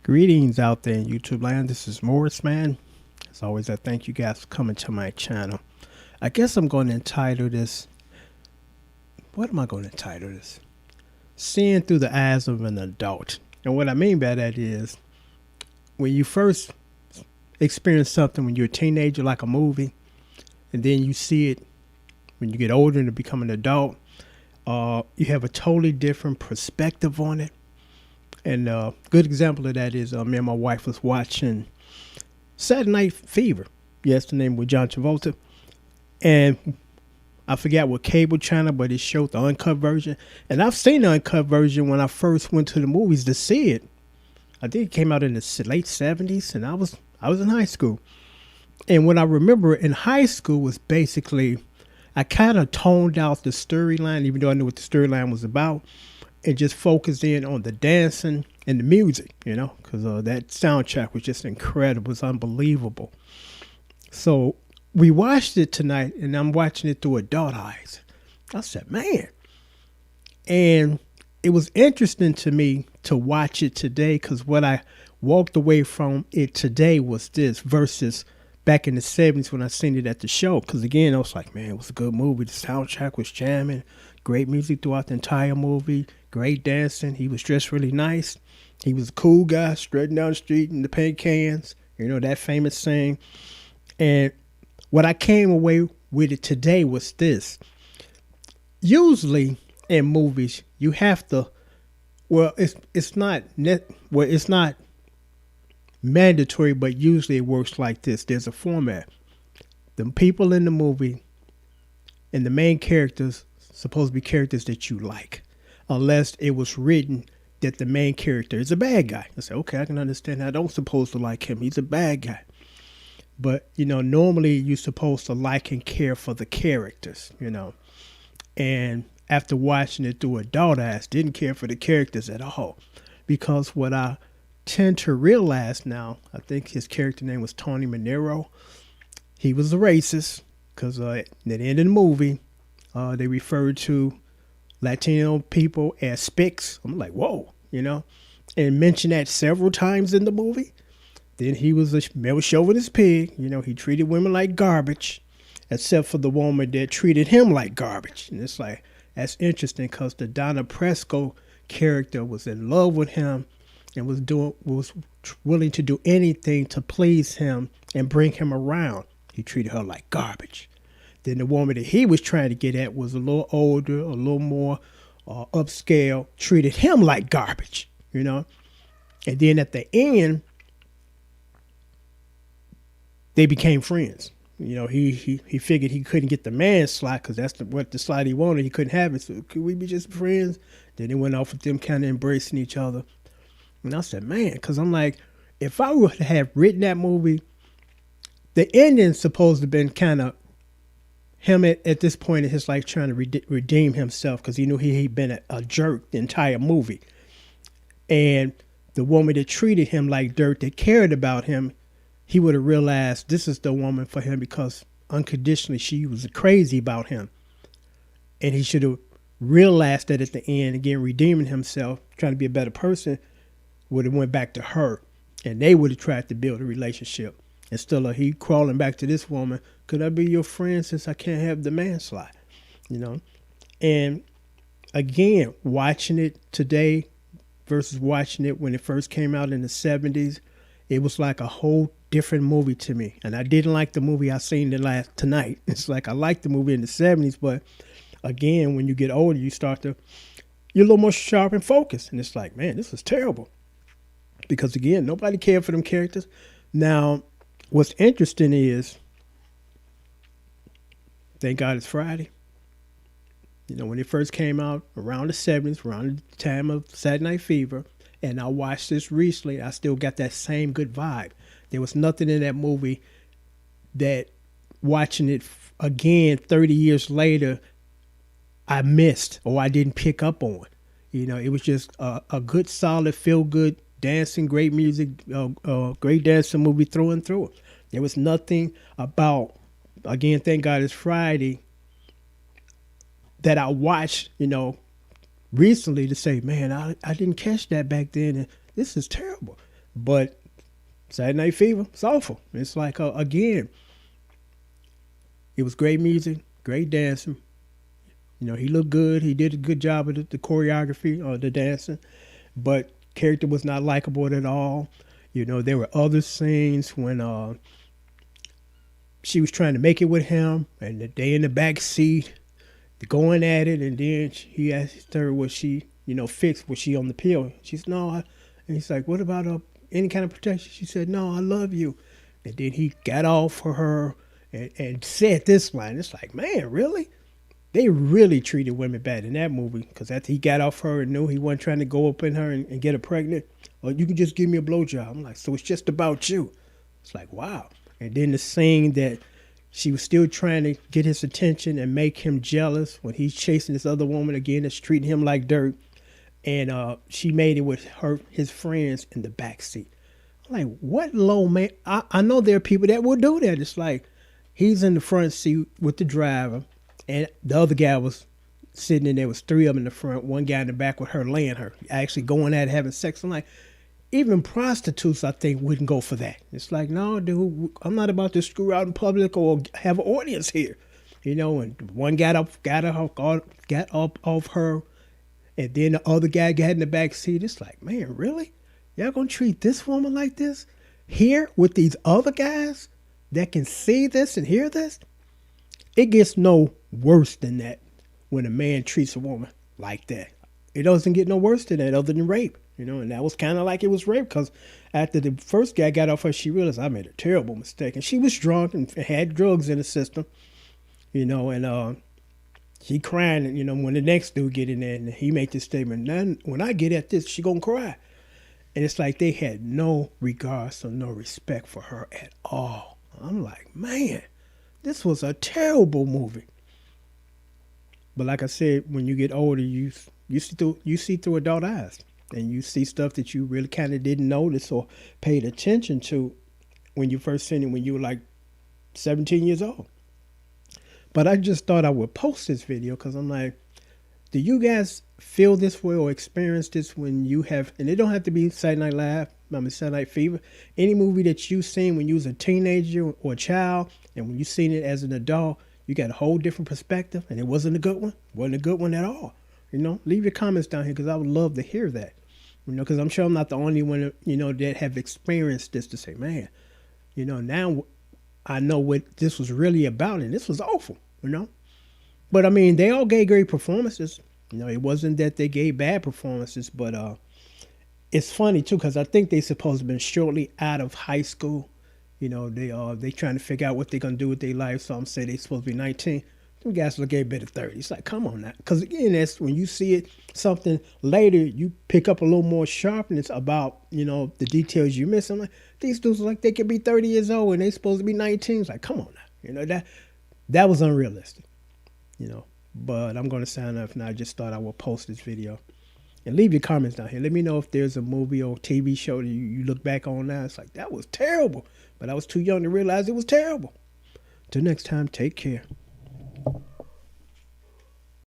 Greetings out there in YouTube land. This is Morris, man. As always, I thank you guys for coming to my channel. I guess I'm going to entitle this. What am I going to entitle this? Seeing through the eyes of an adult. And what I mean by that is when you first experience something when you're a teenager, like a movie, and then you see it when you get older and become an adult, you have a totally different perspective on it. And a good example of that is me and my wife was watching Saturday Night Fever. Yes, the name was John Travolta. And I forgot what cable channel, but it showed the uncut version. And I've seen the uncut version when I first went to the movies to see it. I think it came out in the late 70s, and I was in high school. And what I remember in high school was basically I kind of toned out the storyline, even though I knew what the storyline was about, and just focused in on the dancing and the music, because that soundtrack was just incredible. It was unbelievable. So we watched it tonight, and I'm watching it through adult eyes. I said, man. And it was interesting to me to watch it today, because what I walked away from it today was this versus back in the 70s when I seen it at the show. Because again, I was like, man, it was a good movie. The soundtrack was jamming. Great music throughout the entire movie. Great dancing. He was dressed really nice. He was a cool guy strutting down the street in the paint cans. That famous saying. And what I came away with it today was this. Usually in movies, you have to, it's not mandatory, but usually it works like this. There's a format. The people in the movie and the main characters supposed to be characters that you like, unless it was written that the main character is a bad guy. I say, okay, I can understand. I don't supposed to like him. He's a bad guy. But, normally you're supposed to like and care for the characters, And after watching it through adult eyes, didn't care for the characters at all. Because what I tend to realize now, I think his character name was Tony Manero. He was a racist because at the end of the movie, they referred to Latino people as spics. I'm like, whoa, and mentioned that several times in the movie. Then he was a male chauvinist pig. He treated women like garbage, except for the woman that treated him like garbage. And it's like, that's interesting because the Donna Presco character was in love with him and was willing to do anything to please him and bring him around. He treated her like garbage. Then the woman that he was trying to get at was a little older, a little more upscale, treated him like garbage, And then at the end, they became friends. He figured he couldn't get the man slot because that's what the slot he wanted. He couldn't have it. So could we be just friends? Then it went off with them kind of embracing each other. And I said, man, because I'm like, if I would have written that movie, the ending's supposed to have been kind of him at this point in his life trying to redeem himself because he knew he'd been a jerk the entire movie. And the woman that treated him like dirt, that cared about him, he would have realized this is the woman for him because unconditionally she was crazy about him. And he should have realized that at the end, again, redeeming himself, trying to be a better person, would have went back to her. And they would have tried to build a relationship. Instead of he crawling back to this woman, could I be your friend since I can't have the man slot? And again, watching it today versus watching it when it first came out in the 70s, it was like a whole different movie to me. And I didn't like the movie I seen tonight. It's like I liked the movie in the 70s, but again, when you get older, you're a little more sharp and focused. And it's like, man, this is terrible. Because again, nobody cared for them characters. Now, what's interesting is, thank God it's Friday. When it first came out around the 70s, around the time of Saturday Night Fever, and I watched this recently, I still got that same good vibe. There was nothing in that movie that watching it again 30 years later, I missed or I didn't pick up on. It was just a good, solid, feel-good, dancing, great music, great dancing movie through and through. There was nothing about, again, thank God it's Friday, that I watched, recently to say, man, I didn't catch that back then. And this is terrible. But Saturday Night Fever, it's awful. It's like, again, it was great music, great dancing. You know, he looked good. He did a good job of the choreography or the dancing, but character was not likable at all. You know, there were other scenes when she was trying to make it with him, and they in the back seat, going at it, and then he asked her, was she, fixed? Was she on the pill? She's no. And he's like, what about any kind of protection? She said, no, I love you. And then he got off for her and said this line. It's like, man, really? They really treated women bad in that movie, because after he got off her and knew he wasn't trying to go up in her and get her pregnant, or you can just give me a blowjob. I'm like, so it's just about you. It's like, wow. And then the scene that she was still trying to get his attention and make him jealous when he's chasing this other woman again that's treating him like dirt. And she made it with his friends in the backseat. I'm like, what low man? I know there are people that will do that. It's like he's in the front seat with the driver, and the other guy was sitting in there. Was three of them in the front, one guy in the back with her laying her, actually going at it, having sex. I'm like, even prostitutes, I think, wouldn't go for that. It's like, no, dude, I'm not about to screw out in public or have an audience here. And one got up off her, and then the other guy got in the back seat. It's like, man, really? Y'all gonna treat this woman like this? Here with these other guys that can see this and hear this? It gets no worse than that when a man treats a woman like that. It doesn't get no worse than that other than rape. And that was kind of like it was rape, because after the first guy got off her, she realized I made a terrible mistake. And she was drunk and had drugs in the system, and she crying, when the next dude get in there and he made this statement, now when I get at this, she gonna cry. And it's like they had no regards or no respect for her at all. I'm like, man, this was a terrible movie. But like I said, when you get older, you see through adult eyes. And you see stuff that you really kind of didn't notice or paid attention to when you first seen it when you were like 17 years old. But I just thought I would post this video because I'm like, do you guys feel this way or experience this when you have, and it don't have to be Saturday Night Live, Saturday Night Fever, any movie that you seen when you was a teenager or a child, and when you seen it as an adult, you got a whole different perspective, and it wasn't a good one? Wasn't a good one at all. Leave your comments down here because I would love to hear that. Because I'm sure I'm not the only one, that have experienced this to say, man, now I know what this was really about, and this was awful, But, I mean, they all gave great performances. It wasn't that they gave bad performances, but it's funny, too, because I think they supposed to have been shortly out of high school. They trying to figure out what they're going to do with their life, so I'm saying they supposed to be 19. Them guys look a bit of 30. It's like, come on now. Because again, that's when you see it, something later, you pick up a little more sharpness about, the details you miss. I'm like, these dudes like they could be 30 years old and they supposed to be 19. It's like, come on now. That was unrealistic, But I'm going to sign off now. I just thought I would post this video. And leave your comments down here. Let me know if there's a movie or TV show that you look back on now. It's like, that was terrible. But I was too young to realize it was terrible. Till next time, take care.